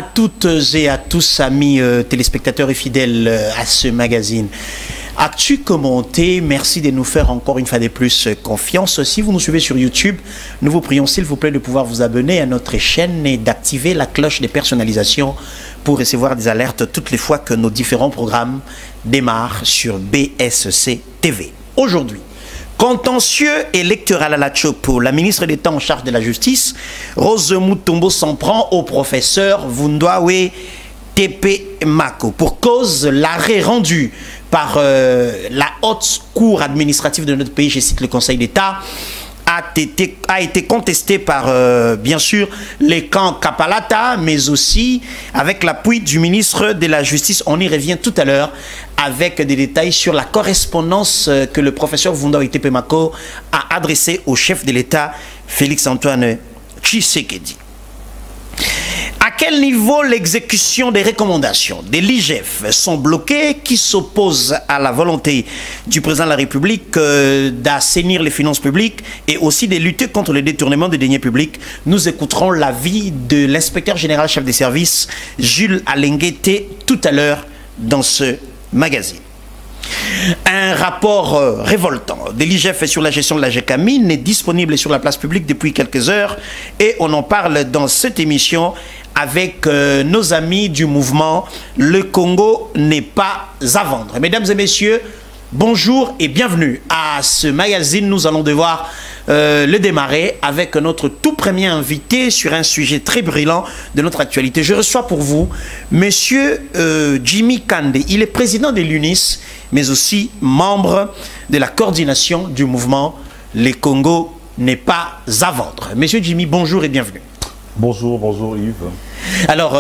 à toutes et à tous, amis téléspectateurs et fidèles à ce magazine. Actu commenté, merci de nous faire encore une fois de plus confiance. Si vous nous suivez sur YouTube, nous vous prions s'il vous plaît de pouvoir vous abonner à notre chaîne et d'activer la cloche de personnalisation pour recevoir des alertes toutes les fois que nos différents programmes démarrent sur BSC TV. Aujourd'hui, contentieux électoral à la Chopo, la ministre d'État en charge de la justice, Rose Mutombo, s'en prend au professeur Vundoawe Tepe Mako pour cause l'arrêt rendu par la haute cour administrative de notre pays, je cite le Conseil d'État, a été contesté par, bien sûr, les camps Kapalata, mais aussi avec l'appui du ministre de la Justice. On y revient tout à l'heure avec des détails sur la correspondance que le professeur Vundoawe Tepe Mako a adressée au chef de l'État, Félix-Antoine Tshisekedi. À quel niveau l'exécution des recommandations de l'IGF sont bloquées, qui s'opposent à la volonté du président de la République d'assainir les finances publiques et aussi de lutter contre le détournement des deniers publics? Nous écouterons l'avis de l'inspecteur général chef des services, Jules Alenguete, tout à l'heure dans ce magazine. Un rapport révoltant de l'IGF sur la gestion de la GECAMIN est disponible sur la place publique depuis quelques heures et on en parle dans cette émission avec nos amis du mouvement Le Congo n'est pas à vendre. Mesdames et messieurs, bonjour et bienvenue à ce magazine. Nous allons devoir le démarrer avec notre tout premier invité sur un sujet très brillant de notre actualité. Je reçois pour vous Monsieur Jimmy Kande. Il est président de l'UNIS, mais aussi membre de la coordination du mouvement Le Congo n'est pas à vendre. Monsieur Jimmy, bonjour et bienvenue. Bonjour, bonjour Yves. Alors,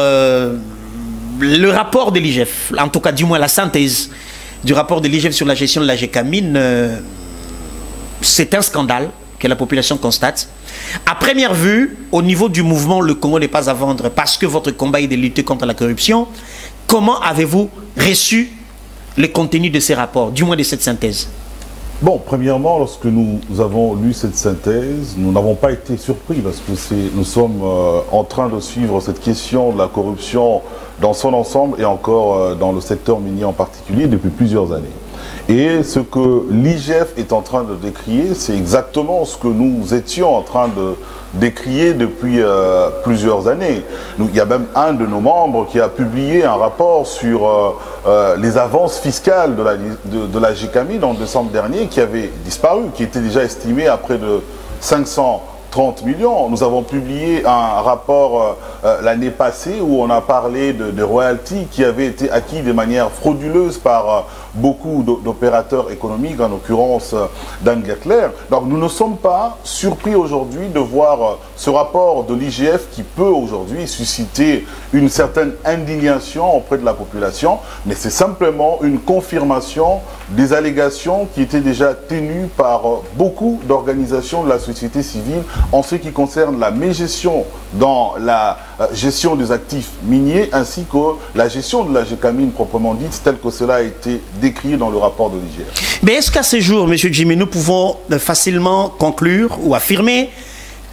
le rapport de l'IGF, en tout cas du moins la synthèse du rapport de l'IGF sur la gestion de la GECAMIN, c'est un scandale que la population constate. À première vue, au niveau du mouvement Le Congo n'est pas à vendre parce que votre combat est de lutter contre la corruption, comment avez-vous reçu le contenu de ces rapports, du moins de cette synthèse? Bon, premièrement, lorsque nous avons lu cette synthèse, nous n'avons pas été surpris parce que nous sommes en train de suivre cette question de la corruption dans son ensemble et encore dans le secteur minier en particulier depuis plusieurs années. Et ce que l'IGF est en train de décrier, c'est exactement ce que nous étions en train de décrier depuis plusieurs années. Il y a même un de nos membres qui a publié un rapport sur les avances fiscales de la GECAMIN en décembre dernier qui avait disparu, qui était déjà estimé à près de 530 millions. Nous avons publié un rapport l'année passée où on a parlé de royalties qui avaient été acquis de manière frauduleuse par beaucoup d'opérateurs économiques, en l'occurrence Dan Gettler. Donc nous ne sommes pas surpris aujourd'hui de voir ce rapport de l'IGF qui peut aujourd'hui susciter une certaine indignation auprès de la population, mais c'est simplement une confirmation des allégations qui étaient déjà tenues par beaucoup d'organisations de la société civile en ce qui concerne la mégestion dans la gestion des actifs miniers ainsi que la gestion de la GECAMIN proprement dite, tel que cela a été décrit dans le rapport de l'IGF. Mais est-ce qu'à ce jour, M. Jimmy, nous pouvons facilement conclure ou affirmer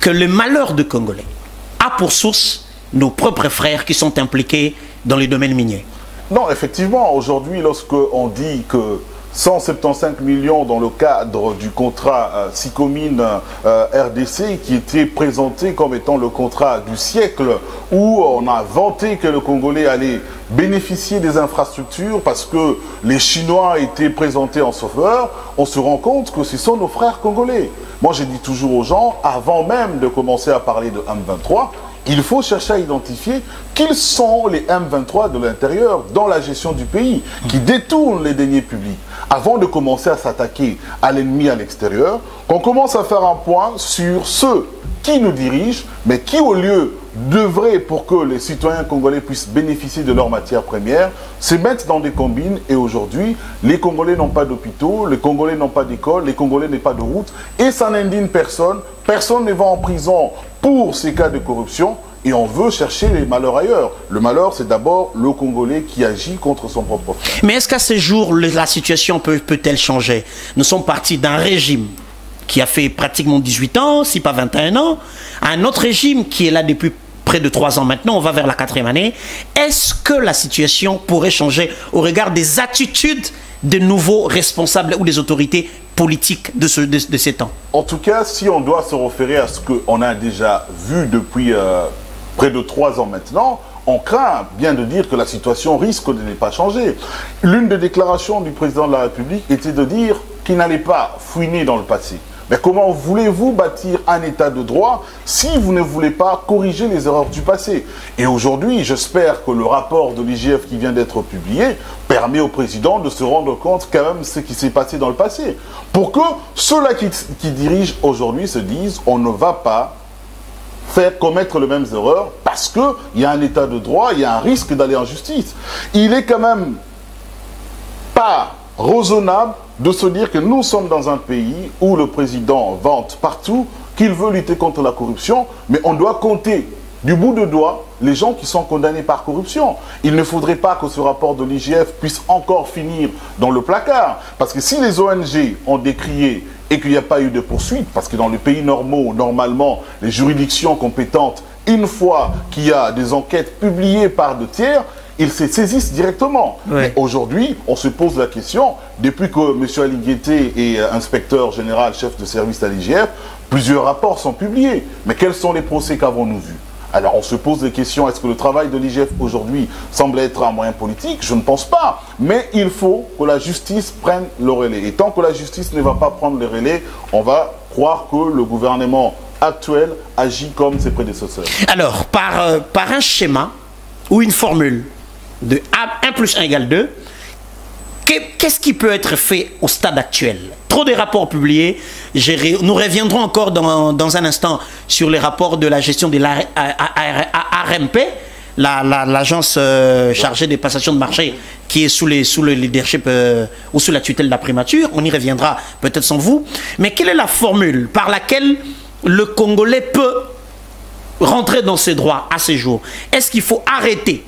que le malheur de Congolais a pour source nos propres frères qui sont impliqués dans les domaines miniers? Non, effectivement, aujourd'hui, lorsqu'on dit que 175 millions dans le cadre du contrat SICOMIN RDC qui était présenté comme étant le contrat du siècle où on a vanté que le Congolais allait bénéficier des infrastructures parce que les Chinois étaient présentés en sauveur, on se rend compte que ce sont nos frères congolais. Moi, je dis toujours aux gens, avant même de commencer à parler de M23, il faut chercher à identifier quels sont les M23 de l'intérieur dans la gestion du pays qui détournent les deniers publics. Avant de commencer à s'attaquer à l'ennemi à l'extérieur, qu'on commence à faire un point sur ceux qui nous dirigent, mais qui au lieu d'œuvrer pour que les citoyens congolais puissent bénéficier de leurs matières premières, se mettent dans des combines et aujourd'hui, les Congolais n'ont pas d'hôpitaux, les Congolais n'ont pas d'école, les Congolais n'ont pas de route et ça n'indigne personne, personne ne va en prison pour ces cas de corruption et on veut chercher les malheurs ailleurs. Le malheur, c'est d'abord le Congolais qui agit contre son propre frère. Mais est-ce qu'à ce jour, la situation peut-elle changer? Nous sommes partis d'un régime qui a fait pratiquement 18 ans, si pas 21 ans, à un autre régime qui est là depuis près de 3 ans maintenant, on va vers la 4e année. Est-ce que la situation pourrait changer au regard des attitudes de nouveaux responsables ou des autorités politiques de ces temps? En tout cas, si on doit se référer à ce qu'on a déjà vu depuis près de 3 ans maintenant, on craint bien de dire que la situation risque de ne pas changer. L'une des déclarations du président de la République était de dire qu'il n'allait pas fouiner dans le passé. Mais comment voulez-vous bâtir un état de droit si vous ne voulez pas corriger les erreurs du passé? Et aujourd'hui, j'espère que le rapport de l'IGF qui vient d'être publié permet au président de se rendre compte quand même ce qui s'est passé dans le passé. Pour que ceux-là qui dirigent aujourd'hui se disent on ne va pas faire commettre les mêmes erreurs parce qu'il y a un état de droit, il y a un risque d'aller en justice. Il est quand même pas raisonnable de se dire que nous sommes dans un pays où le président vante partout qu'il veut lutter contre la corruption, mais on doit compter du bout de doigt les gens qui sont condamnés par corruption. Il ne faudrait pas que ce rapport de l'IGF puisse encore finir dans le placard, parce que si les ONG ont décrié et qu'il n'y a pas eu de poursuite, parce que dans les pays normaux, normalement, les juridictions compétentes, une fois qu'il y a des enquêtes publiées par de tiers, ils se saisissent directement. Ouais. Aujourd'hui, on se pose la question, depuis que M. Alingueté est inspecteur général, chef de service à l'IGF, plusieurs rapports sont publiés. Mais quels sont les procès qu'avons-nous vus? Alors on se pose des questions, est-ce que le travail de l'IGF aujourd'hui semble être un moyen politique? Je ne pense pas. Mais il faut que la justice prenne le relais. Et tant que la justice ne va pas prendre le relais, on va croire que le gouvernement actuel agit comme ses prédécesseurs. Alors, par un schéma ou une formule de 1 + 1 = 2, qu'est-ce qui peut être fait au stade actuel? Trop de rapports publiés. Nous reviendrons encore dans un instant sur les rapports de la gestion de l'ARMP, l'agence chargée des passations de marché qui est sous le leadership ou sous la tutelle de la primature. On y reviendra peut-être sans vous. Mais quelle est la formule par laquelle le Congolais peut rentrer dans ses droits à ses jours? Est-ce qu'il faut arrêter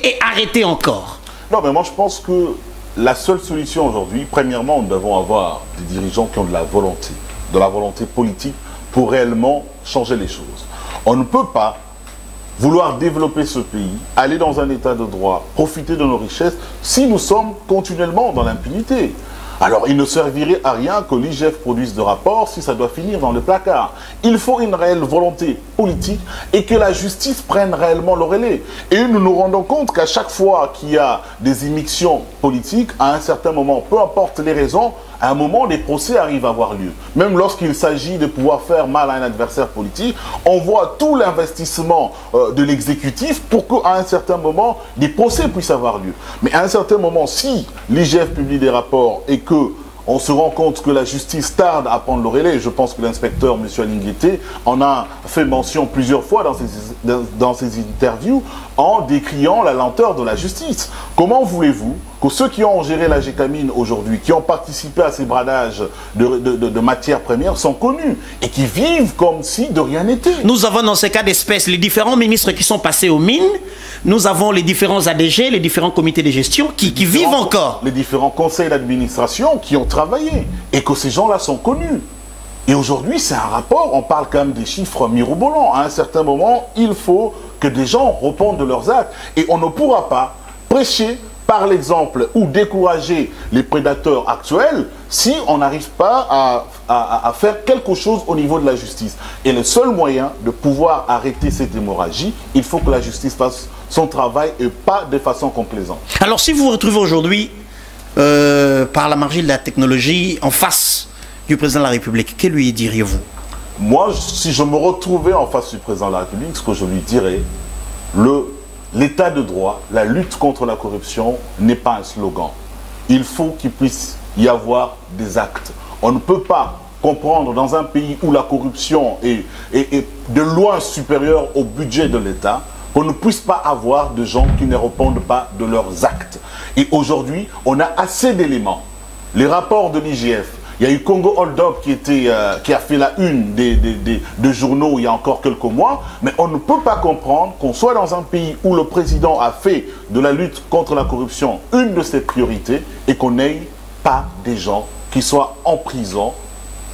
et arrêter encore? Non, mais moi je pense que la seule solution aujourd'hui, premièrement, nous devons avoir des dirigeants qui ont de la volonté politique pour réellement changer les choses. On ne peut pas vouloir développer ce pays, aller dans un état de droit, profiter de nos richesses, si nous sommes continuellement dans l'impunité. Alors, il ne servirait à rien que l'IGF produise de rapports si ça doit finir dans le placard. Il faut une réelle volonté politique et que la justice prenne réellement le relais. Et nous nous rendons compte qu'à chaque fois qu'il y a des immixtions politiques, à un certain moment, peu importe les raisons, à un moment, des procès arrivent à avoir lieu. Même lorsqu'il s'agit de pouvoir faire mal à un adversaire politique, on voit tout l'investissement de l'exécutif pour qu'à un certain moment, des procès puissent avoir lieu. Mais à un certain moment, si l'IGF publie des rapports et que on se rend compte que la justice tarde à prendre le relais, je pense que l'inspecteur, M. Alingueté, en a fait mention plusieurs fois dans ses interviews en décriant la lenteur de la justice. Comment voulez-vous que ceux qui ont géré la Gécamine aujourd'hui, qui ont participé à ces bradages de matières premières, sont connus et qui vivent comme si de rien n'était? Nous avons dans ces cas d'espèce les différents ministres qui sont passés aux mines, nous avons les différents ADG, les différents comités de gestion qui vivent encore. Les différents conseils d'administration qui ont travaillé et que ces gens-là sont connus. Et aujourd'hui, c'est un rapport, on parle quand même des chiffres mirobolants. À un certain moment, il faut que des gens répondent de leurs actes. Et on ne pourra pas prêcher par l'exemple ou décourager les prédateurs actuels si on n'arrive pas à faire quelque chose au niveau de la justice. Et le seul moyen de pouvoir arrêter cette hémorragie, il faut que la justice fasse son travail et pas de façon complaisante. Alors si vous vous retrouvez aujourd'hui par la magie de la technologie en face du président de la République, que lui diriez-vous? Moi, si je me retrouvais en face du président de la République, ce que je lui dirais, l'état de droit, la lutte contre la corruption n'est pas un slogan. Il faut qu'il puisse y avoir des actes. On ne peut pas comprendre dans un pays où la corruption est de loin supérieure au budget de l'État, qu'on ne puisse pas avoir de gens qui ne répondent pas de leurs actes. Et aujourd'hui, on a assez d'éléments. Les rapports de l'IGF, il y a eu Congo Hold Up qui a fait la une des journaux il y a encore quelques mois, mais on ne peut pas comprendre qu'on soit dans un pays où le président a fait de la lutte contre la corruption une de ses priorités et qu'on n'ait pas des gens qui soient en prison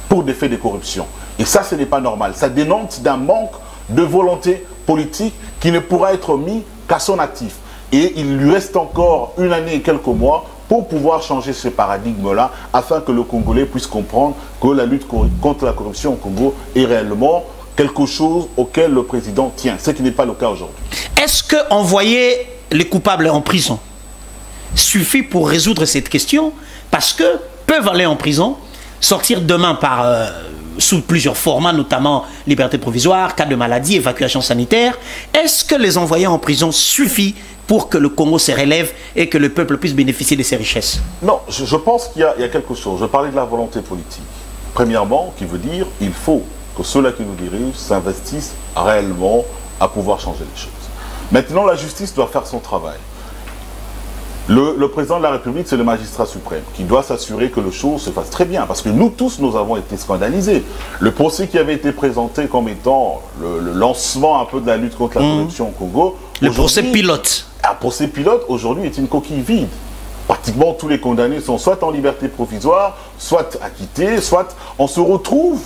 pour des faits de corruption. Et ça, ce n'est pas normal. Ça dénote d'un manque de volonté politique qui ne pourra être mis qu'à son actif. Et il lui reste encore une année et quelques mois pour pouvoir changer ce paradigme-là, afin que le Congolais puisse comprendre que la lutte contre la corruption au Congo est réellement quelque chose auquel le président tient, ce qui n'est pas le cas aujourd'hui. Est-ce qu'envoyer les coupables en prison suffit pour résoudre cette question? Parce que peuvent aller en prison, sortir demain sous plusieurs formats, notamment liberté provisoire, cas de maladie, évacuation sanitaire. Est-ce que les envoyer en prison suffit pour que le Congo se relève et que le peuple puisse bénéficier de ses richesses? Non, je pense qu'il y a quelque chose. Je parlais de la volonté politique. Premièrement, qui veut dire qu'il faut que ceux-là qui nous dirigent s'investissent réellement à pouvoir changer les choses. Maintenant, la justice doit faire son travail. Le président de la République, c'est le magistrat suprême qui doit s'assurer que les choses se fassent très bien. Parce que nous tous, nous avons été scandalisés. Le procès qui avait été présenté comme étant le lancement un peu de la lutte contre la corruption au Congo. Le procès pilote. Un procès pilote, aujourd'hui, est une coquille vide. Pratiquement tous les condamnés sont soit en liberté provisoire, soit acquittés, soit on se retrouve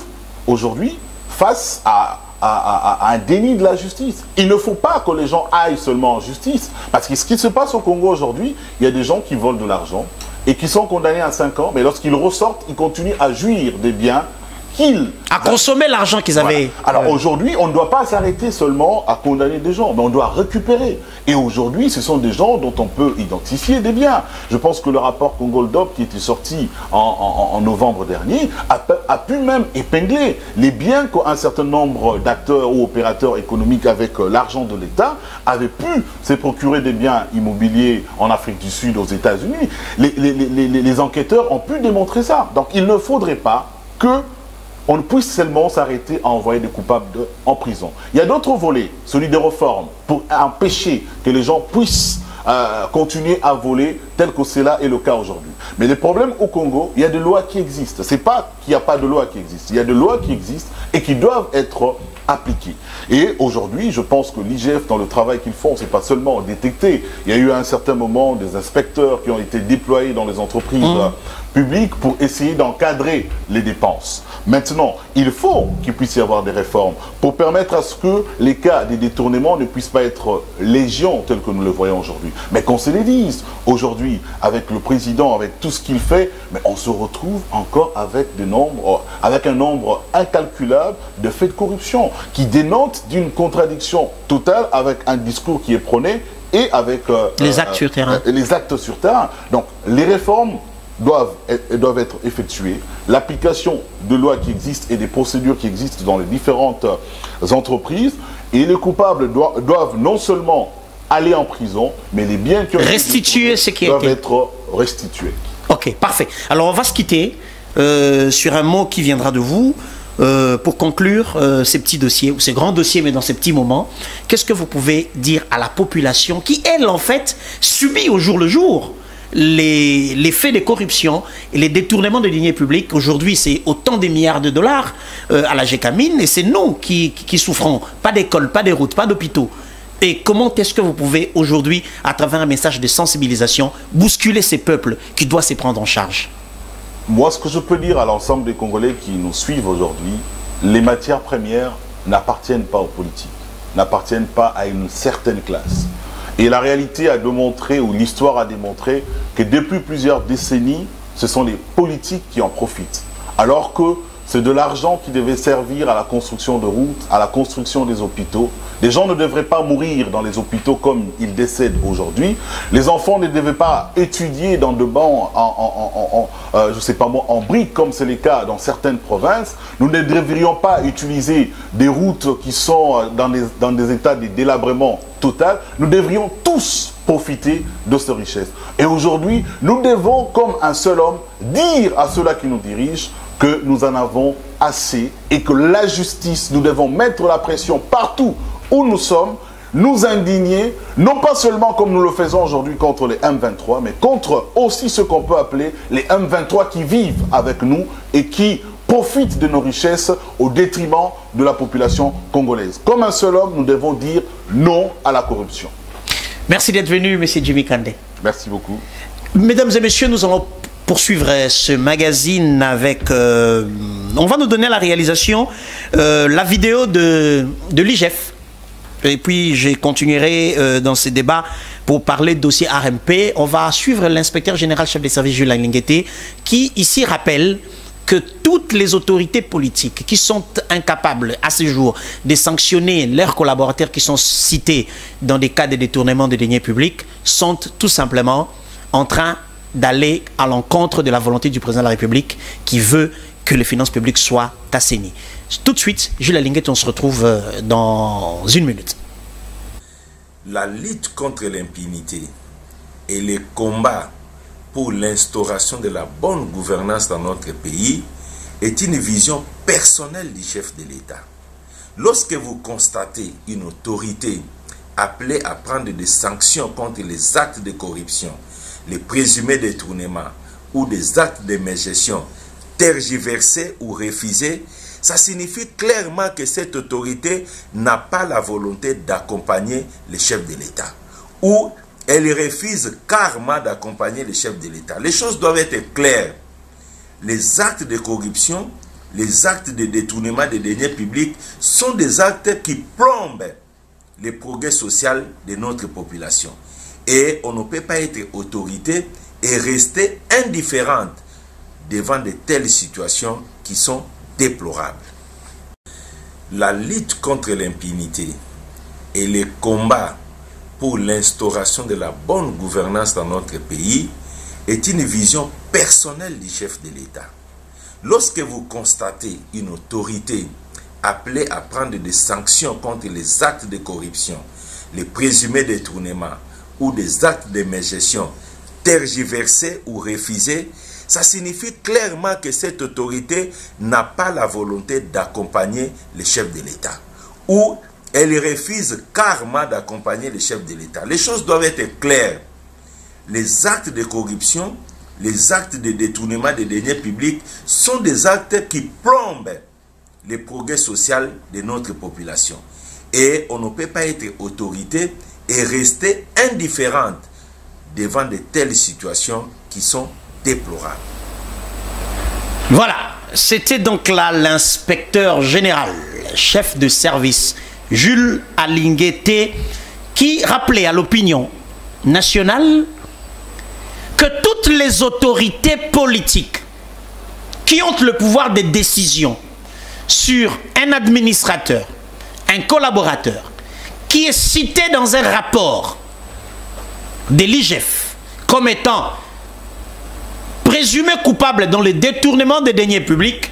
aujourd'hui face à un déni de la justice. Il ne faut pas que les gens aillent seulement en justice. Parce que ce qui se passe au Congo aujourd'hui, il y a des gens qui volent de l'argent et qui sont condamnés à 5 ans, mais lorsqu'ils ressortent, ils continuent à jouir des biens à consommer l'argent qu'ils avaient. Voilà. Alors aujourd'hui, on ne doit pas s'arrêter seulement à condamner des gens, mais on doit récupérer. Et aujourd'hui, ce sont des gens dont on peut identifier des biens. Je pense que le rapport Congoldop qui était sorti en novembre dernier a pu même épingler les biens qu'un certain nombre d'acteurs ou opérateurs économiques avec l'argent de l'État avaient pu se procurer des biens immobiliers en Afrique du Sud, aux États-Unis. Les enquêteurs ont pu démontrer ça. Donc il ne faudrait pas que on ne puisse seulement s'arrêter à envoyer des coupables en prison. Il y a d'autres volets, celui des réformes, pour empêcher que les gens puissent continuer à voler tel que cela est le cas aujourd'hui. Mais le problème au Congo, il y a des lois qui existent. Ce n'est pas qu'il n'y a pas de lois qui existent. Il y a des lois qui existent et qui doivent être appliquées. Et aujourd'hui, je pense que l'IGF, dans le travail qu'ils font, ce n'est pas seulement détecter. Il y a eu à un certain moment des inspecteurs qui ont été déployés dans les entreprises publiques pour essayer d'encadrer les dépenses. Maintenant, il faut qu'il puisse y avoir des réformes pour permettre à ce que les cas des détournements ne puissent pas être légion tels que nous le voyons aujourd'hui. Mais qu'on se les dise, aujourd'hui, avec le président, avec tout ce qu'il fait, mais on se retrouve encore avec un nombre incalculable de faits de corruption qui dénotent d'une contradiction totale avec un discours qui est prôné et avec les actes sur terrain. Les actes sur terrain. Donc, les réformes doivent être effectuées. L'application de lois qui existent et des procédures qui existent dans les différentes entreprises. Et les coupables doivent non seulement aller en prison, mais les biens qui ont été restituer ce qui doivent être restitués. Ok, parfait. Alors on va se quitter sur un mot qui viendra de vous pour conclure ces petits dossiers, ou ces grands dossiers, mais dans ces petits moments. Qu'est-ce que vous pouvez dire à la population qui, elle, en fait, subit au jour le jour les faits de corruption et les détournements de deniers publics? Aujourd'hui, c'est autant de milliards de dollars à la GECAMIN, et c'est nous qui souffrons. Pas d'école, pas de routes, pas d'hôpitaux. Et comment est-ce que vous pouvez aujourd'hui, à travers un message de sensibilisation, bousculer ces peuples qui doivent se prendre en charge? Moi, ce que je peux dire à l'ensemble des Congolais qui nous suivent aujourd'hui, les matières premières n'appartiennent pas aux politiques, n'appartiennent pas à une certaine classe. Et la réalité a démontré, ou l'histoire a démontré, que depuis plusieurs décennies, ce sont les politiques qui en profitent. Alors que c'est de l'argent qui devait servir à la construction de routes, à la construction des hôpitaux. Les gens ne devraient pas mourir dans les hôpitaux comme ils décèdent aujourd'hui. Les enfants ne devaient pas étudier dans de bancs je sais pas moi, en briques, comme c'est le cas dans certaines provinces. Nous ne devrions pas utiliser des routes qui sont dans des états de délabrement total. Nous devrions tous profiter de ces richesses. Et aujourd'hui, nous devons, comme un seul homme, dire à ceux-là qui nous dirigent que nous en avons assez et que la justice, nous devons mettre la pression partout où nous sommes, nous indigner, non pas seulement comme nous le faisons aujourd'hui contre les M23, mais contre aussi ce qu'on peut appeler les M23 qui vivent avec nous et qui profitent de nos richesses au détriment de la population congolaise. Comme un seul homme, nous devons dire non à la corruption. Merci d'être venu, M. Jimmy Kandé. Merci beaucoup. Mesdames et messieurs, nous allons poursuivre ce magazine avec... on va nous donner la réalisation, la vidéo de l'IGF. Et puis, je continuerai dans ces débats pour parler de dossier RMP. On va suivre l'inspecteur général chef des services Jules Alinguete, qui ici rappelle que toutes les autorités politiques qui sont incapables à ce jour de sanctionner leurs collaborateurs qui sont cités dans des cas de détournement de deniers publics sont tout simplement en train d'aller à l'encontre de la volonté du président de la République qui veut que les finances publiques soient assainies. Tout de suite, Jules Alinguete, on se retrouve dans une minute. La lutte contre l'impunité et les combats pour l'instauration de la bonne gouvernance dans notre pays est une vision personnelle du chef de l'État. Lorsque vous constatez une autorité appelée à prendre des sanctions contre les actes de corruption, les présumés détournements ou des actes de mégestion tergiversés ou refusés, ça signifie clairement que cette autorité n'a pas la volonté d'accompagner le chef de l'État. Ou elle refuse carrément d'accompagner le chef de l'État. Les choses doivent être claires. Les actes de corruption, les actes de détournement des deniers publics sont des actes qui plombent le progrès social de notre population. Et on ne peut pas être autorité et rester indifférente devant de telles situations qui sont déplorables. La lutte contre l'impunité et les combats pour l'instauration de la bonne gouvernance dans notre pays est une vision personnelle du chef de l'État. Lorsque vous constatez une autorité appelée à prendre des sanctions contre les actes de corruption, les présumés détournements ou des actes de mégestion tergiversés ou refusés, ça signifie clairement que cette autorité n'a pas la volonté d'accompagner le chef de l'État. Ou elle refuse carrément d'accompagner le chef de l'État. Les choses doivent être claires. Les actes de corruption, les actes de détournement des deniers publics sont des actes qui plombent le progrès social de notre population. Et on ne peut pas être autorité et rester indifférente devant de telles situations qui sont déplorables. Voilà, c'était donc là l'inspecteur général, chef de service, Jules Alinguete, qui rappelait à l'opinion nationale que toutes les autorités politiques qui ont le pouvoir de décision sur un administrateur, un collaborateur, qui est cité dans un rapport de l'IGF comme étant présumé coupable dans le détournement des deniers publics,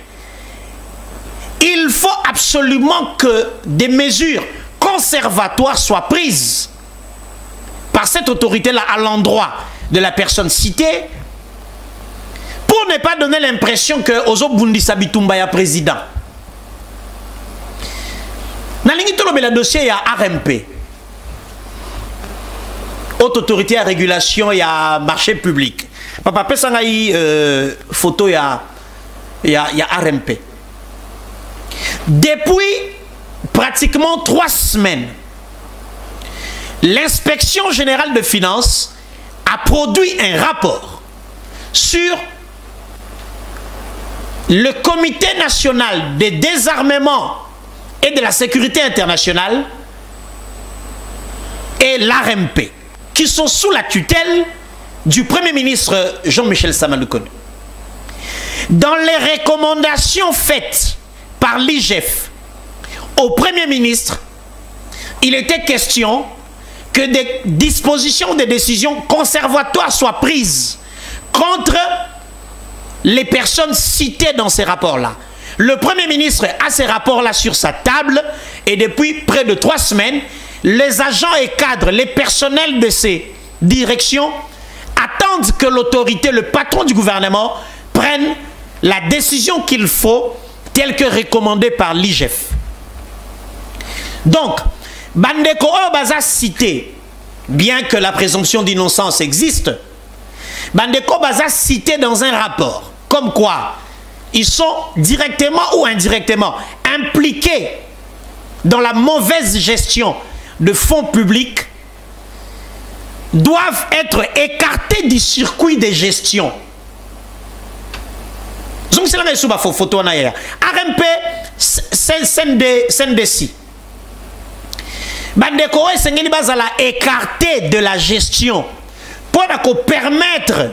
il faut absolument que des mesures conservatoires soient prises par cette autorité-là à l'endroit de la personne citée pour ne pas donner l'impression que Ozo Bundisa Bitumba est président. Dans le dossier, il y a RMP. Haute autorité à régulation, il y a marché public. Papa, pesa photo, il y a RMP. Depuis pratiquement 3 semaines, l'inspection générale de finances a produit un rapport sur le comité national de désarmement et de la sécurité internationale et l'RMP, qui sont sous la tutelle du Premier ministre Jean-Michel Sama Lukonde. Dans les recommandations faites par l'IGF au Premier ministre, il était question que des dispositions, des décisions conservatoires soient prises contre les personnes citées dans ces rapports-là. Le Premier ministre a ces rapports-là sur sa table et depuis près de 3 semaines, les agents et cadres, les personnels de ces directions attendent que l'autorité, le patron du gouvernement, prenne la décision qu'il faut, telle que recommandée par l'IGF. Donc, Bandeko Baza cité, bien que la présomption d'innocence existe, Bandeko Baza cité dans un rapport, comme quoi ils sont directement ou indirectement impliqués dans la mauvaise gestion de fonds publics, doivent être écartés du circuit de gestion donc c'est là que ma photo na ya RMP CNDC bandeko esengeli bazala écarté de la gestion pour permettre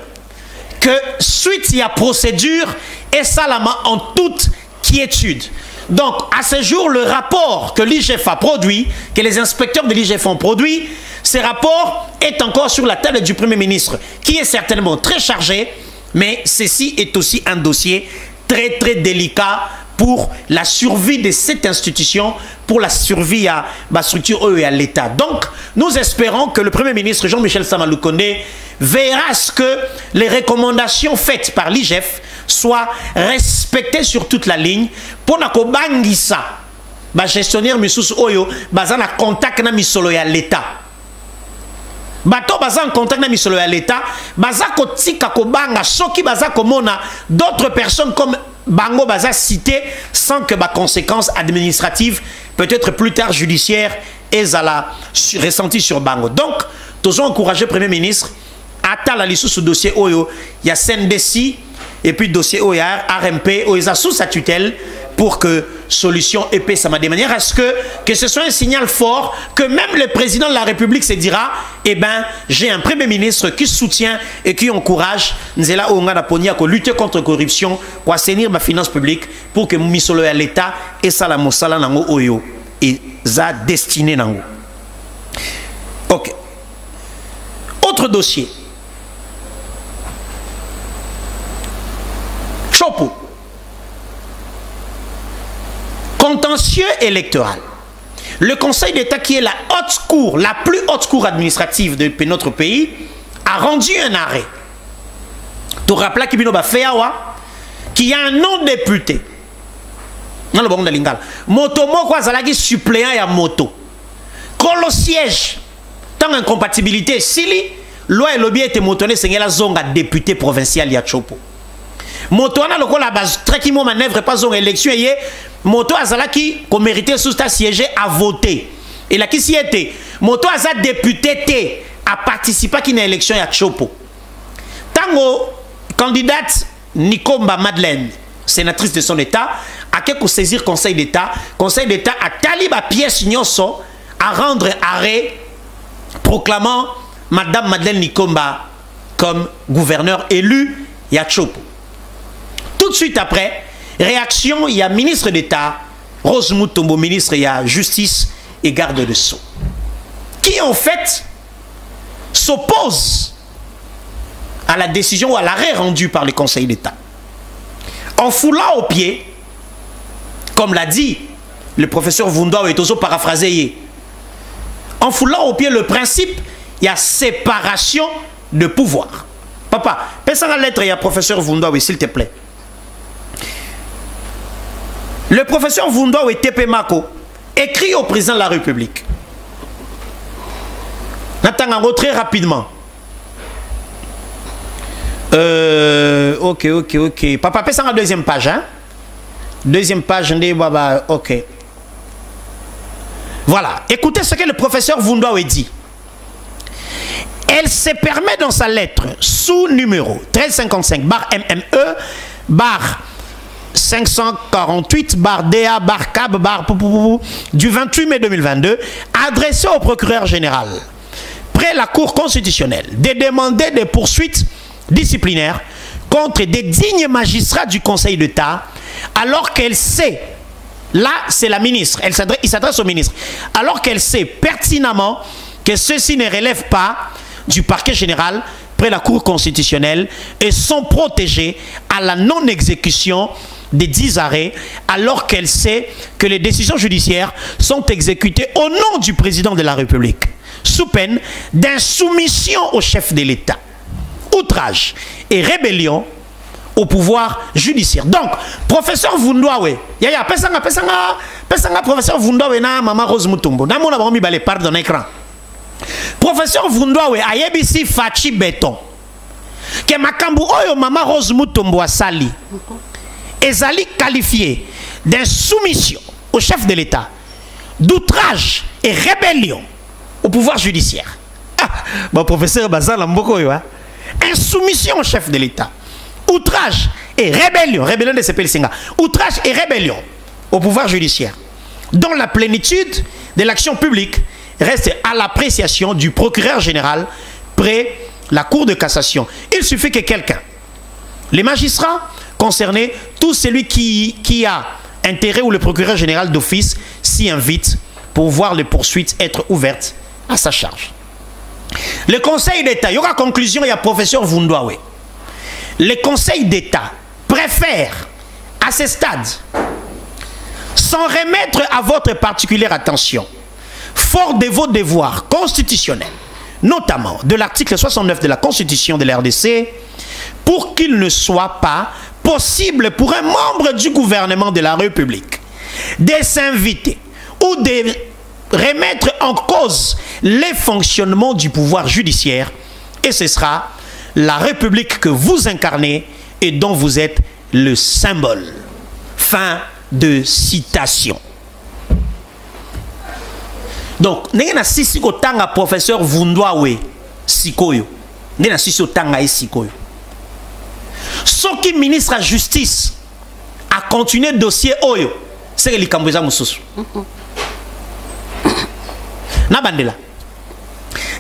que suite il y a procédure et salama en toute quiétude. Donc à ce jour le rapport que l'IGF a produit, que les inspecteurs de l'IGF ont produit, ce rapport est encore sur la table du Premier ministre qui est certainement très chargé, mais ceci est aussi un dossier très très délicat pour la survie de cette institution, pour la survie à la structure et à l'État. Donc, nous espérons que le Premier ministre Jean-Michel Sama Lukonde verra à ce que les recommandations faites par l'IGF soient respectées sur toute la ligne pour na ko bangisa ba gestionnaire misusu oyo bazana contact na misolo ya l'État. Bato baza en contact na misolo ya l'État, baza ko tika ko banga soki baza ko mona d'autres personnes comme Bango baza cité sans que ma conséquence administrative, peut-être plus tard judiciaire, est à la ressentie sur Bango. Donc, nous avons encouragé le Premier ministre à la liste sous dossier Oyo, il y a CNDC et puis dossier Oyo, RMP, Oyo sous sa tutelle pour que solution épée ça m'a de manière à ce que ce soit un signal fort que même le président de la République se dira eh ben j'ai un Premier ministre qui soutient et qui encourage Nzela Ongana Ponia à lutter contre la corruption pour assainir ma finance publique pour que misolo à l'État et ça la mosala nango oyo et za destiné nango. OK. Autre dossier. Chopo. Contentieux électoral. Le Conseil d'État, qui est la haute cour, la plus haute cour administrative de notre pays, a rendu un arrêt. Tu rappelles qu'il y a un non-député. Moto moko azalaki suppléant ya moto. Quand le siège, tant incompatibilité, si loi et lobby était motonné, c'est la zone à député provincial ya Chopo. Moto ana lokola base très qui mo manœuvre pas zone élection et moto azalaki ko mérité sous ta siéger à voter. Et là qui s'y était moto aza député té a participé qui na élection ya Chopo. Tango candidate Nikomba Madeleine, sénatrice de son état, a quelque saisir Conseil d'État a taliba pièce nyonso à rendre arrêt proclamant Madame Madeleine Nikomba comme gouverneur élu ya Chopo. Tout de suite après, réaction, il y a ministre d'État, Rose Mutombo, ministre, il y a justice et garde de sceaux, qui en fait s'oppose à la décision ou à l'arrêt rendu par le Conseil d'État. En foulant au pied, comme l'a dit le professeur Vundao et aussi paraphrasé, en foulant au pied le principe, il y a séparation de pouvoir. Papa, passe la lettre, il y a professeur Vundao, s'il te plaît. Le professeur Vundao et TP Mako écrit au président de la République. N'attendons très rapidement. Ok. Papa, passe la deuxième page. Hein? Deuxième page, ok. Voilà. Écoutez ce que le professeur Vundao dit. Elle se permet dans sa lettre sous numéro 1355 bar MME bar 548 bar DA bar CAB bar du 28 mai 2022 adressé au procureur général près la Cour constitutionnelle de demander des poursuites disciplinaires contre des dignes magistrats du Conseil d'État alors qu'elle sait, là c'est la ministre, il s'adresse au ministre, alors qu'elle sait pertinemment que ceux-ci ne relèvent pas du parquet général près la Cour constitutionnelle et sont protégés à la non-exécution des 10 arrêts alors qu'elle sait que les décisions judiciaires sont exécutées au nom du président de la République sous peine d'insoumission au chef de l'État, outrage et rébellion au pouvoir judiciaire. Donc, professeur Vundao, professeur Vundao na Maman Rose Mutombo, na mona baromi balé par dans écran. Professeur Vundao a yebisi Fachi Béton que makambu oyo Maman Rose Mutombo a sali ezali qualifié d'insoumission au chef de l'État, d'outrage et rébellion au pouvoir judiciaire. Ah, bon professeur Bazal Mboko yo, insoumission au chef de l'État, outrage et rébellion, rébellion de CPL Senga, outrage et rébellion au pouvoir judiciaire, dont la plénitude de l'action publique reste à l'appréciation du procureur général près la Cour de cassation. Il suffit que quelqu'un, les magistrats concernés, tout celui qui a intérêt ou le procureur général d'office s'y invite pour voir les poursuites être ouvertes à sa charge. Le Conseil d'État, il y aura conclusion, il y a professeur Vundwawe. Le Conseil d'État préfère à ce stade, sans remettre à votre particulière attention, fort de vos devoirs constitutionnels, notamment de l'article 69 de la Constitution de la RDC, pour qu'il ne soit pas possible pour un membre du gouvernement de la République de s'inviter ou de remettre en cause les fonctionnements du pouvoir judiciaire, et ce sera la République que vous incarnez et dont vous êtes le symbole. Fin de citation. Donc, n'est-ce pas si tanga professeur Vundwawe Sikoyo, n'est-ce pas si tanga Sikoyo. Ce qui ministre de la Justice a continué le dossier Oyo, c'est que les Cambouza Moussous. Nabandela.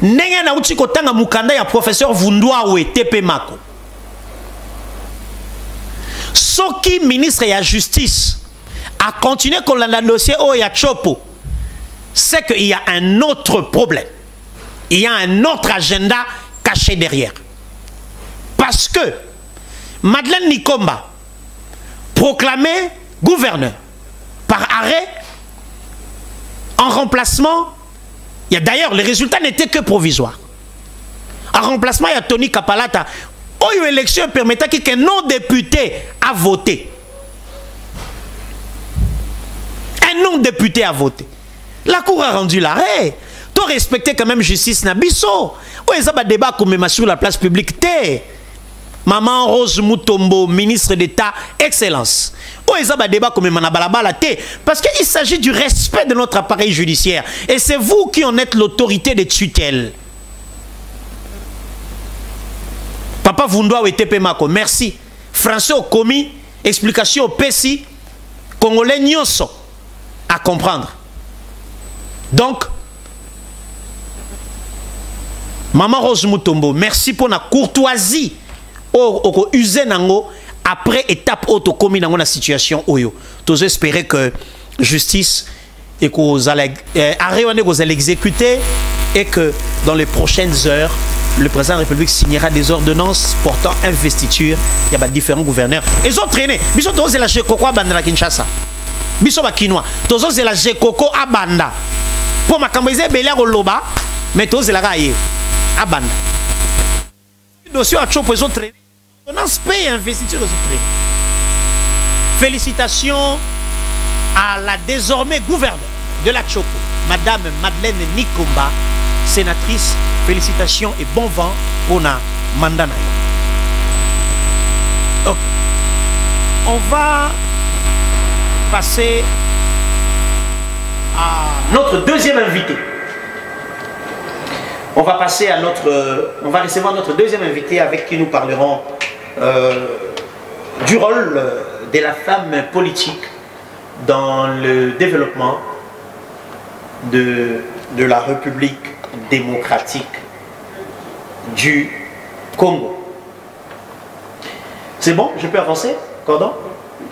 N'est-ce pas si tanga mukanda ya professeur Vundwawe Tepe Mako. Ce qui ministre de la Justice a continué con le dossier Oyo Chopo, c'est qu'il y a un autre problème. Il y a un autre agenda caché derrière. Parce que Madeleine Nikomba, proclamé gouverneur par arrêt, en remplacement, il y a d'ailleurs, les résultats n'étaient que provisoires. En remplacement, il y a Tony Kapalata. où une élection permettant qu'un non-député a voté. Un non-député a voté. La Cour a rendu l'arrêt. Tu respecter quand même justice Nabiso. Où est-ce un débat comme sur la place publique? Maman Rose Mutombo, ministre d'État, Excellence. Où est-ce un débat comme Manabalabala? Parce qu'il s'agit du respect de notre appareil judiciaire. Et c'est vous qui en êtes l'autorité de tutelle. Papa Vundwawe Tepe Mako, merci. Français au commis, explication au PESI, Congolais Nyoso, à comprendre. Donc, Maman Rose Mutombo, merci pour la courtoisie au usé nango après étape auto commis dans la situation oyo. Tous espérer que justice et que vous allez exécuter et que dans les prochaines heures le président de la République signera des ordonnances portant investiture. Il y a différents gouverneurs. Ils ont traîné. Ils ont osé la Gekoko à Banda la Kinshasa. Ils ont Kinois. Ils ont osé la Gekoko à Banda. Pour ma cambriser Bélia au Loba, mais ils ont osé la Gaïe à Banda. Le dossier à Chopo, ils ont traîné. Ordonnance paye investiture, ils ont traîné. Félicitations à la désormais gouverneure de la Chopo, Madame Madeleine Nikomba, sénatrice. Félicitations et bon vent pour la Mandana. Okay. On va passer à notre deuxième invité. On va passer à on va recevoir notre deuxième invité avec qui nous parlerons du rôle de la femme politique dans le développement de la République démocratique du Congo. C'est bon? Je peux avancer? Cordon?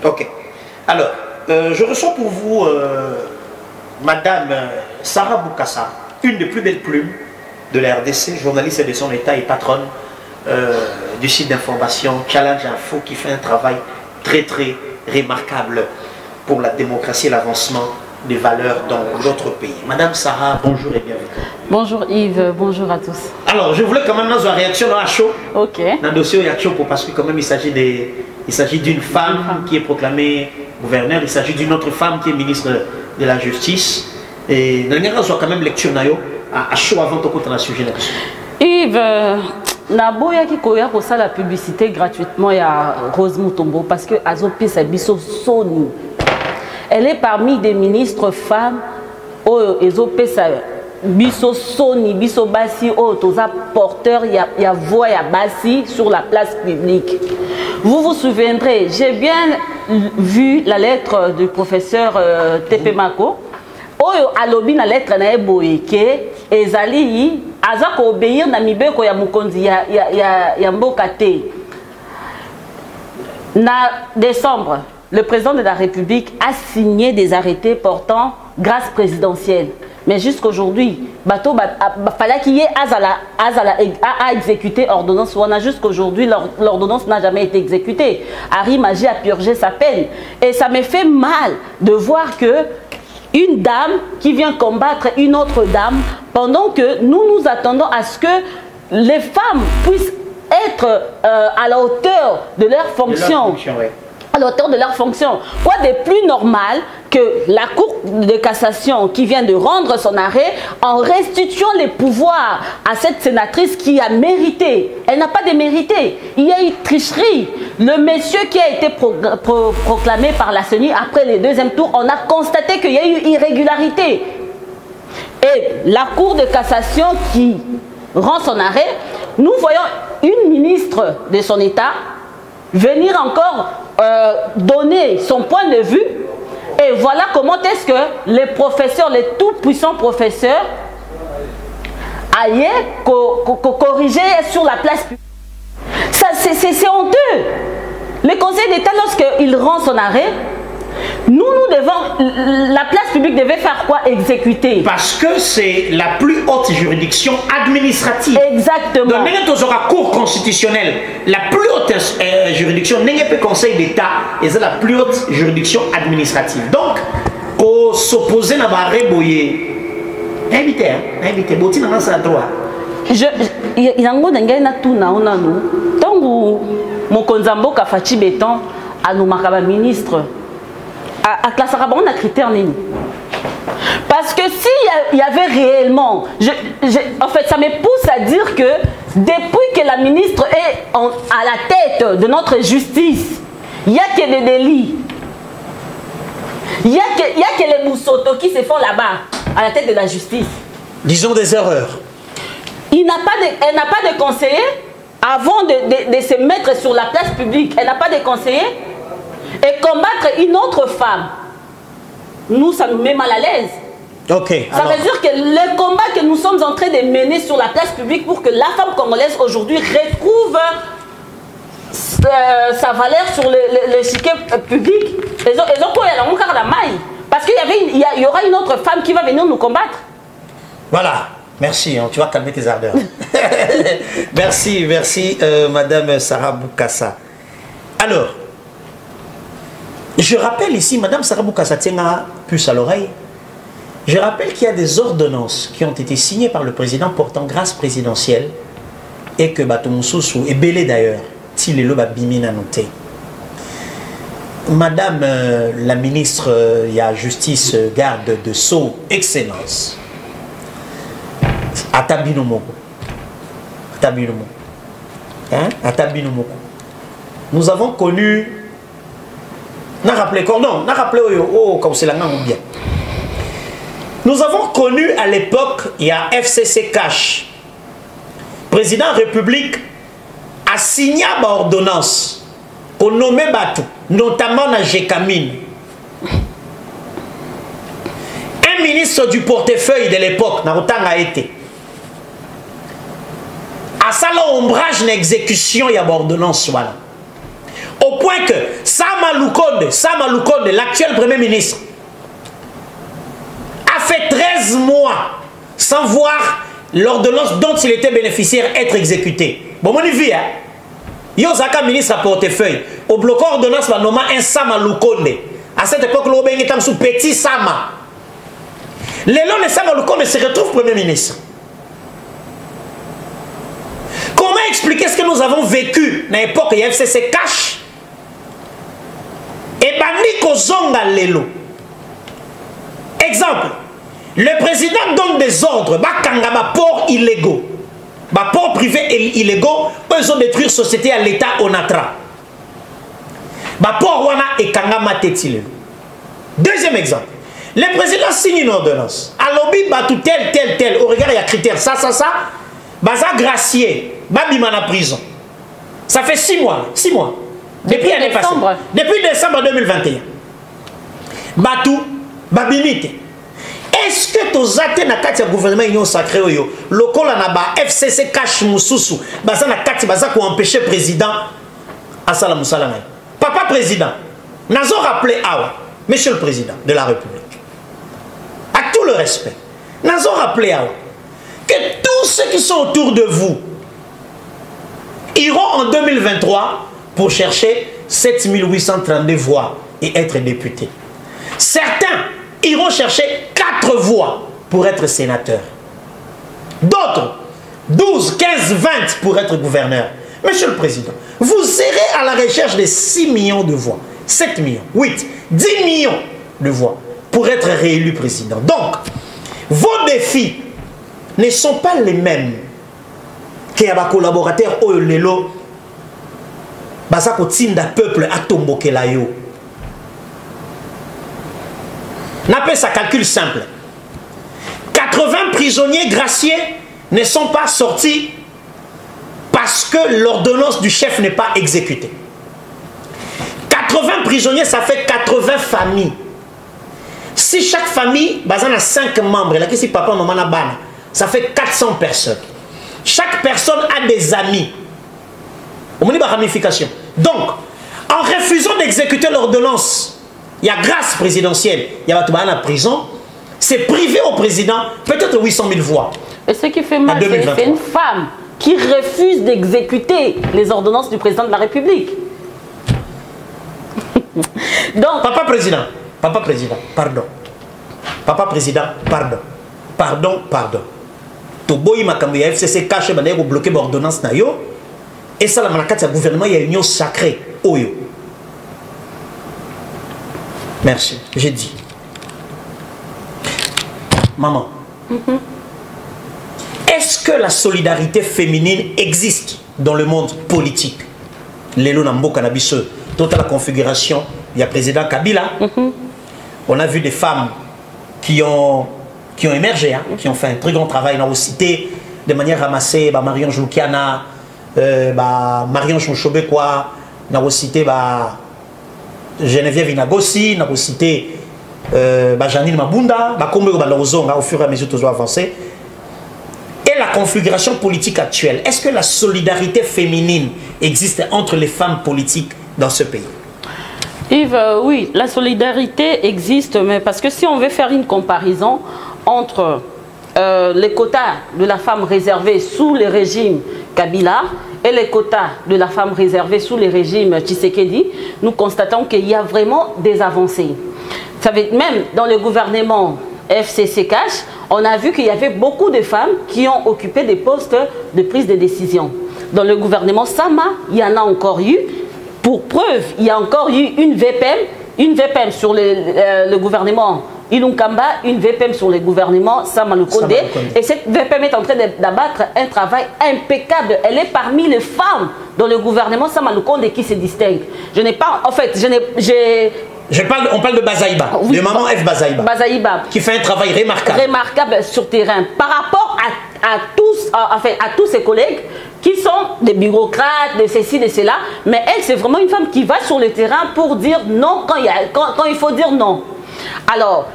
Ok. Alors, je reçois pour vous Madame Sarah Boukassa, une des plus belles plumes de la RDC, journaliste de son état et patronne du site d'information Challenge Info, qui fait un travail très très remarquable pour la démocratie et l'avancement des valeurs dans notre pays. Madame Sarah, bonjour et bienvenue. Bonjour Yves, bonjour à tous. Alors, je voulais quand même dans une réaction à chaud. Ok. Dans le dossier à chaud, parce que quand même il s'agit d'une femme qui est proclamée gouverneure, il s'agit d'une autre femme qui est ministre de la Justice. Et nous avons quand même lecture à chaud avant de continuer le sujet. Yves, Naboya qui koya pour ça la publicité gratuitement à Rose Mutombo parce que Azopi Sabiso Soni. Elle est parmi des ministres femmes où Azopi Biso Soni, Biso Bassi, où toza porteur, il y a voix, il y a Bassi sur la place publique. Vous vous souviendrez, j'ai bien vu la lettre du professeur Tepe Mako. Oyo alobi na lettre na eboyeke ezali aza ko obéir na mibeko ya mukonzi ya mboka te. Na décembre, le président de la République a signé des arrêtés portant grâce présidentielle. Mais jusqu'aujourd'hui, bateau fallait qu'il y ait à exécuter ordonnance. Jusqu'aujourd'hui, l'ordonnance n'a jamais été exécutée. Harry Magie a purgé sa peine. Et ça me fait mal de voir que une dame qui vient combattre une autre dame pendant que nous nous attendons à ce que les femmes puissent être à la hauteur de leur fonction. À la hauteur de leur fonction. Quoi de plus normal que la Cour de cassation qui vient de rendre son arrêt en restituant les pouvoirs à cette sénatrice qui a mérité. Elle n'a pas démérité. Il y a eu tricherie. Le monsieur qui a été proclamé par la CENI après le deuxième tour, on a constaté qu'il y a eu irrégularité. Et la Cour de cassation qui rend son arrêt, nous voyons une ministre de son État venir encore donner son point de vue. Et voilà comment est-ce que les professeurs, les tout-puissants professeurs, allaient corriger sur la place publique. C'est honteux. Le Conseil d'État, lorsqu'il rend son arrêt, nous devons, la place publique devait faire quoi? Exécuter. Parce que c'est la plus haute juridiction administrative. Exactement. Donc, nous avons la Cour constitutionnelle, la plus haute juridiction, nous avons le Conseil d'État, et c'est la plus haute juridiction administrative. Donc, pour s'opposer à l'arrêt boyé, invité, boti dans sa droit. Il y a un ministre. À classe arabe, on a critère nini. Parce que s'il y avait réellement, en fait, ça me pousse à dire que depuis que la ministre est à la tête de notre justice, il n'y a que des délits. Il n'y a que les moussotos qui se font là-bas, à la tête de la justice. Disons des erreurs. Elle n'a pas de conseiller avant de se mettre sur la place publique. Elle n'a pas de conseiller. Et combattre une autre femme, nous, ça nous met mal à l'aise. Okay, ça veut dire que le combat que nous sommes en train de mener sur la place publique pour que la femme congolaise aujourd'hui retrouve sa valeur sur l'échiquier public, parce qu'il y aura une autre femme qui va venir nous combattre. Voilà, merci, tu vas calmer tes ardeurs. Merci, Madame Sarah Boukassa. Alors, je rappelle ici, Madame Sarah Boukassa tient la puce à l'oreille. Je rappelle qu'il y a des ordonnances qui ont été signées par le président portant grâce présidentielle et que Batomoussoussou est belé d'ailleurs, si les lobes bimina noté. Madame la ministre, il y a justice, garde de Sceaux, Excellence. Atabinomoko. Nous avons connu. N'a rappelé cordon, n'a rappelé bien. Nous avons connu à l'époque, il y a FCC Cash. Président République a signé une ordonnance pour nommer Batou, notamment dans Gécamine. Un ministre du portefeuille de l'époque, Narotang a été. À ça, l'ombrage d'exécution, il y a une ordonnance. Voilà. Au point que Sama Lukonde, l'actuel Premier ministre, a fait 13 mois sans voir l'ordonnance dont il était bénéficiaire être exécutée. Bon, mon avis, Yozaka ministre à portefeuille, au bloc ordonnance, va nommer un Sama Lukonde. À cette époque, l'on était sous petit Sama. Le Sama Lukonde se retrouve Premier ministre. Comment expliquer ce que nous avons vécu dans l'époque où il y a FCC Cash? Et Bandiko Zonga Lelo. Exemple, le président donne des ordres, Bakangama ports illégaux, ports privés illégaux, ils ont détruire la société à l'État Onatra. Port Wana et Kangama Tetile. Deuxième exemple, le président signe une ordonnance. À l'objet, tout tel, au regard, il y a critères, ça, Baza gracier, Babimana prison. Ça fait 6 mois. Depuis l'année passée. Depuis décembre 2021. Batou, Babimite. Est-ce que tu as na kati ya gouvernement union sacré oyo lokola na ba FCC cash mususu baza na kati baza ko empêcher président asala musala ngai papa président nazo rappeler awa monsieur le président de la République à tout le respect nazo rappeler awa que tous ceux qui sont autour de vous iront en 2023 pour chercher 7832 voix et être députés. Certains iront chercher 4 voix pour être sénateurs. D'autres, 12, 15, 20 pour être gouverneur. Monsieur le Président, vous serez à la recherche de 6 millions de voix, 7 millions, 8, 10 millions de voix pour être réélu président. Donc, vos défis ne sont pas les mêmes que les collaborateurs au lelo basako tinda peuple à tombokela yo. N'appelle ça calcul simple. 80 prisonniers graciés ne sont pas sortis parce que l'ordonnance du chef n'est pas exécutée. 80 prisonniers, ça fait 80 familles. Si chaque famille, a 5 membres, là, si papa, maman, ça fait 400 personnes. Chaque personne a des amis. On a une ramification. Donc, en refusant d'exécuter l'ordonnance, il y a grâce présidentielle, il y a la prison, c'est privé au président peut-être 800 000 voix. Et ce qui fait mal, c'est une femme qui refuse d'exécuter les ordonnances du président de la République. Donc, papa président, pardon. Papa président, pardon. Pardon. Toboyi makambo ya FCC caché banaye ko bloquer l'ordonnance na yo et ça la manakati ya gouvernement il y a union sacrée oyo. Merci, j'ai dit. Maman, est-ce que la solidarité féminine existe dans le monde politique? Lelo Nambo Cannabis, toute la configuration, il y a président Kabila. On a vu des femmes qui ont émergé, hein, qui ont fait un très grand travail dans nos cités, de manière ramassée, Marion Joukiana, Marion Chouchobekwa, dans nos cités, Geneviève Inagossi, dans nos cités, Janine Mabunda, au fur et à mesure que nous avancer. Et la configuration politique actuelle, est-ce que la solidarité féminine existe entre les femmes politiques dans ce pays? Yves, oui, la solidarité existe, mais parce que si on veut faire une comparaison entre les quotas de la femme réservée sous le régime Kabila et les quotas de la femme réservée sous le régime Tshisekedi, nous constatons qu'il y a vraiment des avancées. Même dans le gouvernement FCC Cash, on a vu qu'il y avait beaucoup de femmes qui ont occupé des postes de prise de décision. Dans le gouvernement Sama, il y en a encore eu. Pour preuve, il y a encore eu une VPM sur le gouvernement Ilunkamba, une VPM sur le gouvernement Samalukonde. Et cette VPM est en train d'abattre un travail impeccable. Elle est parmi les femmes dans le gouvernement Samalukonde qui se distinguent. Je n'ai pas, en fait, on parle de Bazaïba, oui, de maman F. Bazaïba, qui fait un travail remarquable sur terrain par rapport à tous ses collègues qui sont des bureaucrates, de ceci, de cela. Mais elle, c'est vraiment une femme qui va sur le terrain pour dire non quand il faut dire non. Alors,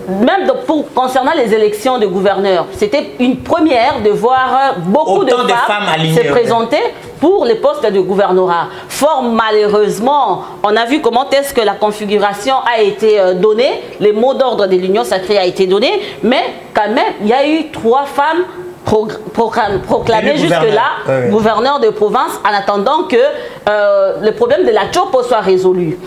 même concernant les élections de gouverneurs, c'était une première de voir beaucoup de femmes se présenter pour les postes de gouvernorat. Fort malheureusement, on a vu comment est-ce que la configuration a été donnée, les mots d'ordre de l'Union sacrée a été donné, mais quand même, il y a eu 3 femmes proclamées jusque-là, gouverneurs de province, en attendant que le problème de la Chopo soit résolu.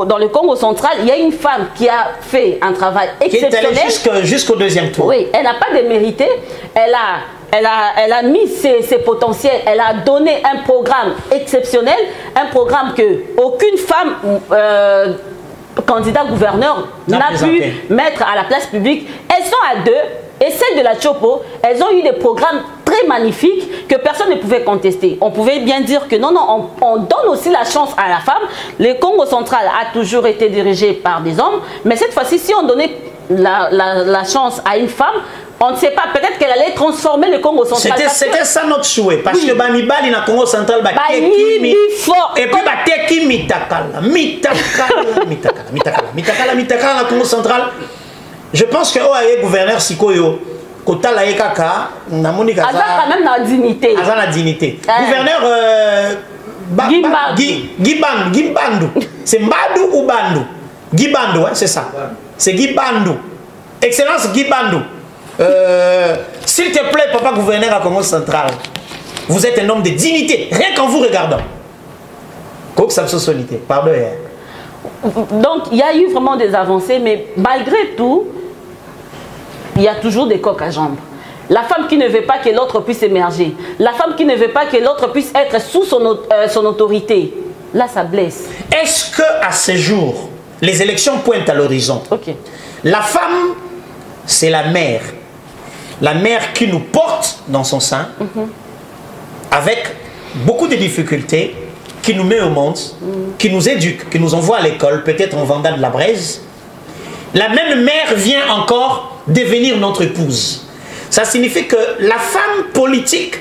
Dans le Congo central, il y a une femme qui a fait un travail exceptionnel. Qui est allée jusqu'au 2e tour. Oui, elle n'a pas démérité. Elle a mis ses potentiels. Elle a donné un programme exceptionnel. Un programme que aucune femme candidat gouverneur n'a pu mettre à la place publique. Elles sont à 2. Et celles de la Chopo, elles ont eu des programmes très magnifiques que personne ne pouvait contester. On pouvait bien dire que non, on donne aussi la chance à la femme. Le Congo central a toujours été dirigé par des hommes. Mais cette fois-ci, si on donnait la chance à une femme, On ne sait pas, peut-être qu'elle allait transformer le Congo central. C'était ça notre souhait, parce que Bamibali dans le Congo central, et puis Bateki Mitakala, Mitakala dans le Congo central. Je pense que le gouverneur Sikoyo, Kota la Ekaka, Namonika. Quand même dans la dignité. Dans la dignité. Gouverneur Gibandou. C'est Mbadou ou Bandou? Gibandou, hein, c'est ça. C'est Gibandou. Excellence Gibandou. S'il te plaît, papa gouverneur à Congo central, vous êtes un homme de dignité, rien qu'en vous regardant. Pardon. Donc, il y a eu vraiment des avancées, mais malgré tout, il y a toujours des coques à jambes. La femme qui ne veut pas que l'autre puisse émerger, la femme qui ne veut pas que l'autre puisse être sous son autorité, là, ça blesse. Est-ce qu'à ce jour, les élections pointent à l'horizon? La femme, c'est la mère. La mère qui nous porte dans son sein, avec beaucoup de difficultés, qui nous met au monde, qui nous éduque, qui nous envoie à l'école, peut-être en vendant de la braise. La même mère vient encore devenir notre épouse. Ça signifie que la femme politique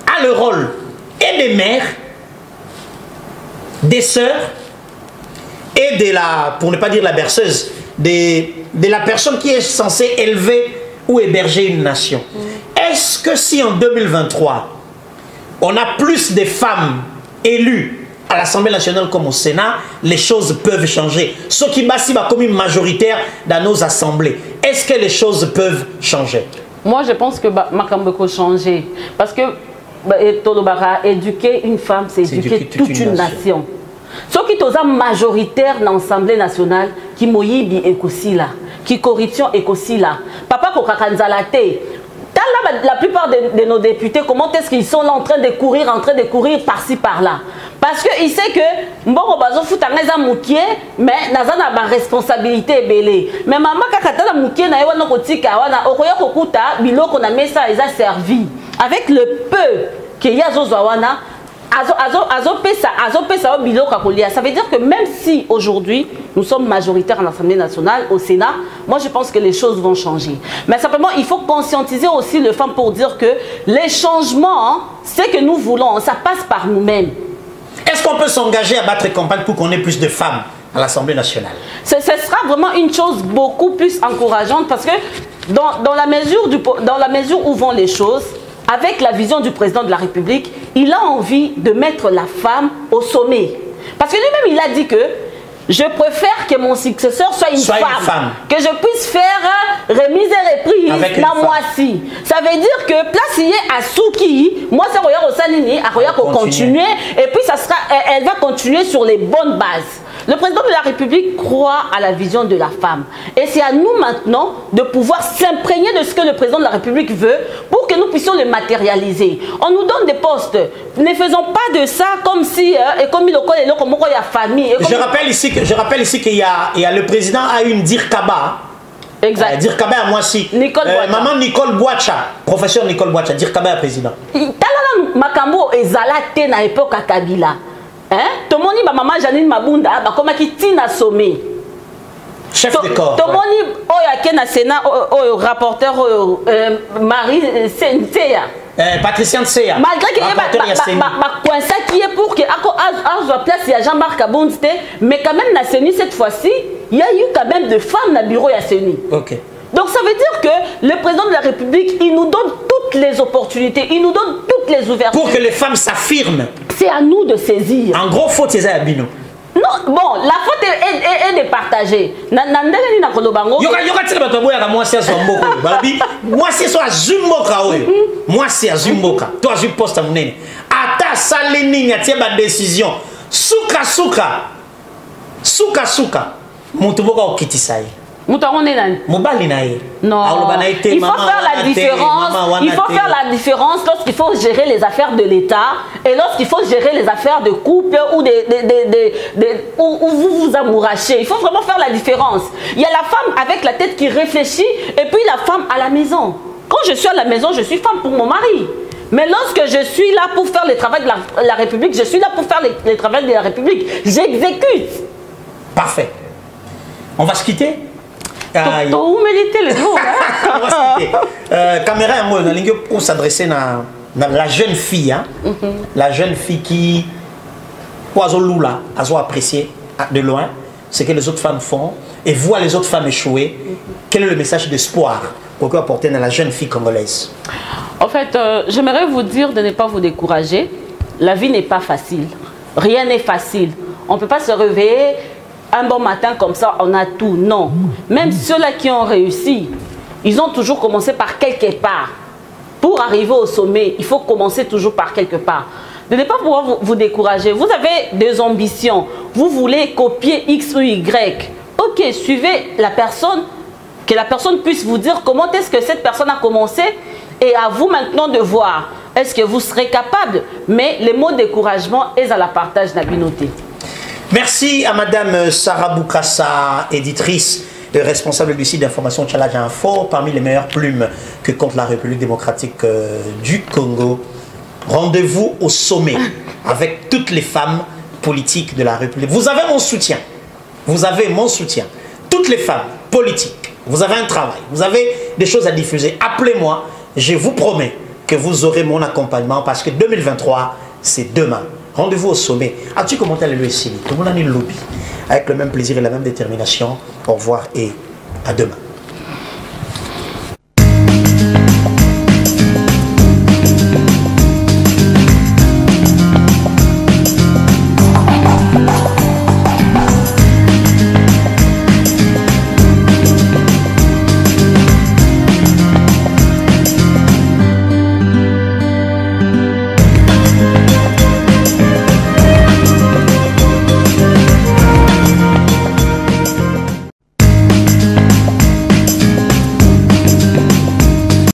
a le rôle et des mères, des sœurs, et de la, pour ne pas dire la berceuse, de la personne qui est censée élever ou héberger une nation. Est-ce que si en 2023, on a plus de femmes élues à l'Assemblée nationale comme au Sénat, les choses peuvent changer? Ce qui va comme une majoritaire dans nos assemblées, est-ce que les choses peuvent changer? Moi, je pense que Makambo peut changer. Parce que éduquer une femme, c'est éduquer toute une nation. Ce qui est majoritaire dans l'Assemblée nationale, qui moyibi ekosila, qui corruption ekosila, papa kokakanzalate. La plupart de nos députés, comment est-ce qu'ils sont là en train de courir par-ci par-là? Parce qu'ils savent que Mboko Bazo fout un moukier, mais n'a pas responsabilité belé. Mais maman kakata moukier na ewa no kotika wana okoya kokuta biloko na mesa eza servi avec le peu que ya zozawana. Ça veut dire que même si aujourd'hui nous sommes majoritaires à l'Assemblée nationale, au Sénat, moi je pense que les choses vont changer. Mais simplement il faut conscientiser aussi les femmes pour dire que les changements, ce que nous voulons, ça passe par nous-mêmes. Est-ce qu'on peut s'engager à battre campagne pour qu'on ait plus de femmes à l'Assemblée nationale? Ce sera vraiment une chose beaucoup plus encourageante parce que dans la mesure où vont les choses, avec la vision du président de la République, il a envie de mettre la femme au sommet. Parce que lui-même, il a dit que je préfère que mon successeur soit une femme. Que je puisse faire remise et reprise dans moi-ci. Ça veut dire que place y est à Souki, moi c'est Roya Rosanini, à Roya pour continuer, et puis elle va continuer sur les bonnes bases. Le président de la République croit à la vision de la femme. Et c'est à nous maintenant de pouvoir s'imprégner de ce que le président de la République veut pour que nous puissions le matérialiser. On nous donne des postes. Ne faisons pas de ça comme si, et comme il y a famille. Je rappelle ici qu'il y a le président a une Dirkaba. Exact. Dirkaba à moi aussi. Maman Nicole Boacha, professeur Nicole Boacha, Dirkaba président. Makambo ezalate na époque à Kabila. Tomoni ba maman Janine Mabunda ba koma ki tina sommet. Chef de corps. Tomoni oya kena Sénat o rapporteur Marie Sentea. Patricia Nseya. Malgré que ma coinça qui est pour que à place il y a Jean-Marc Abondite, mais quand même na Séni cette fois-ci, il y a eu quand même de femmes na bureau ya Séni. OK. Donc ça veut dire que le président de la République, il nous donne toutes les opportunités, il nous donne toutes les ouvertures. Pour que les femmes s'affirment. C'est à nous de saisir. En gros, faute c'est à Bino. Non, bon, la faute est de partager. Yoka tile bato boya moi c'est so mboko. Babi, moi c'est so azumboka oyo. Moi c'est azumboka. Toi azu poste à munene. Ata salini ngatie ba décision. Suka. Mutu boka okitisa ye. Non, il faut faire la différence. Il faut faire la différence lorsqu'il faut gérer les affaires de l'État et lorsqu'il faut gérer les affaires de couple ou où vous vous amourachez. Il faut vraiment faire la différence. Il y a la femme avec la tête qui réfléchit et puis la femme à la maison. Quand je suis à la maison, je suis femme pour mon mari. Mais lorsque je suis là pour faire le travail de la République, je suis là pour faire le travail de la République. J'exécute. Parfait. On va se quitter. Où mériter les mots? Caméra, moi, pour s'adresser à la jeune fille, hein? La jeune fille qui, Lula, a apprécié de loin ce que les autres femmes font et voit les autres femmes échouer. Quel est le message d'espoir qu'on peut apporter à la jeune fille congolaise? En fait, j'aimerais vous dire de ne pas vous décourager. La vie n'est pas facile. Rien n'est facile. On ne peut pas se réveiller un bon matin comme ça, on a tout. Non. Même ceux-là qui ont réussi, ils ont toujours commencé par quelque part. Pour arriver au sommet, il faut commencer toujours par quelque part. De ne pas pouvoir vous décourager. Vous avez des ambitions. Vous voulez copier X ou Y. Ok, suivez la personne, que la personne puisse vous dire comment est-ce que cette personne a commencé et à vous maintenant de voir. Est-ce que vous serez capable? Mais les mots de découragement est à la partage d'Abinoté. Merci à Madame Sarah Boukassa, éditrice et responsable du site d'information Challenge Info, parmi les meilleures plumes que compte la République démocratique du Congo. Rendez-vous au sommet avec toutes les femmes politiques de la République. Vous avez mon soutien. Vous avez mon soutien. Toutes les femmes politiques, vous avez un travail, vous avez des choses à diffuser. Appelez-moi, je vous promets que vous aurez mon accompagnement parce que 2023, c'est demain. Rendez-vous au sommet. As-tu commenté le SILI? Tout le monde a mis le lobby. Avec le même plaisir et la même détermination. Au revoir et à demain.